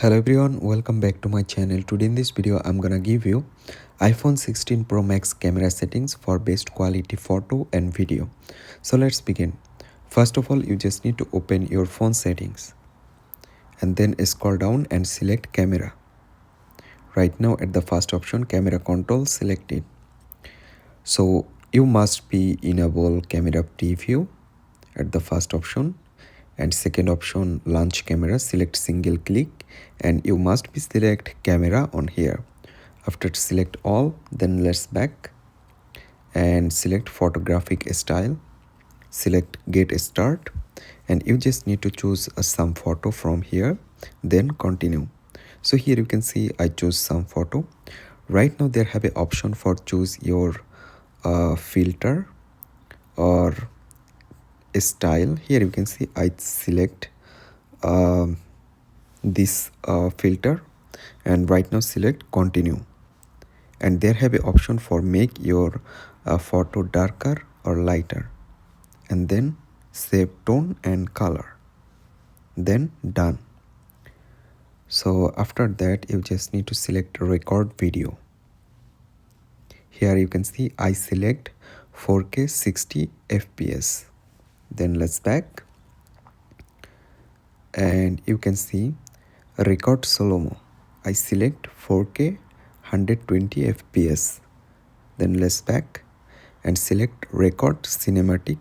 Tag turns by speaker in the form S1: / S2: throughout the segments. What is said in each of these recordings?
S1: Hello everyone, welcome back to my channel. Today in this video I'm gonna give you iPhone 16 Pro Max camera settings for best quality photo and video. So let's begin. First of all, you just need to open your phone settings and then scroll down and select camera. Right now at the first option, camera control, select it. So you must be enable camera preview at the first option, and second option, launch camera, select single click, and you must be select camera on here. After select all, then let's back and select photographic style, select get start, and you just need to choose some photo from here, then continue. So here you can see I choose some photo. Right now there have a option for choose your filter or style. Here you can see I select this filter, and right now select continue, and there have a option for make your photo darker or lighter, and then save tone and color, then done. So after that you just need to select record video. Here you can see I select 4K 60 fps, then let's back, and you can see record slow-mo. I select 4K 120 fps, then let's back and select record cinematic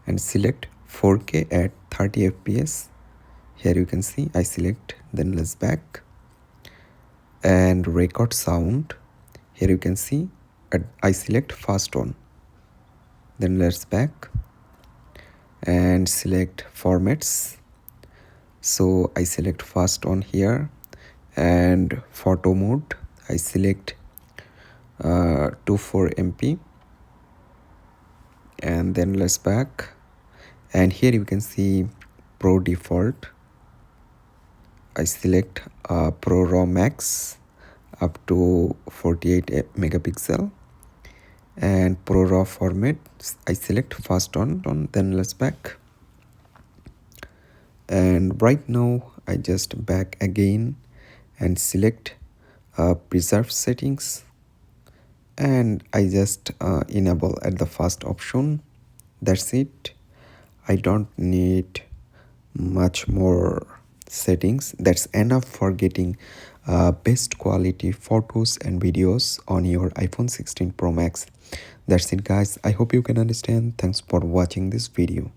S1: and select 4K at 30 fps. Here you can see I select, then let's back, and record sound. Here you can see I select fast on, then let's back and select formats. So I select fast on here, and photo mode I select 24 MP, and then let's back, and here you can see Pro default. I select Pro RAW Max up to 48 megapixel, and Pro RAW format I select fast on, then let's back, and right now I just back again and select preserve settings, and I just enable at the first option. That's it. I don't need much more settings. That's enough for getting best quality photos and videos on your iPhone 16 Pro Max. That's it guys. I hope you can understand. Thanks for watching this video.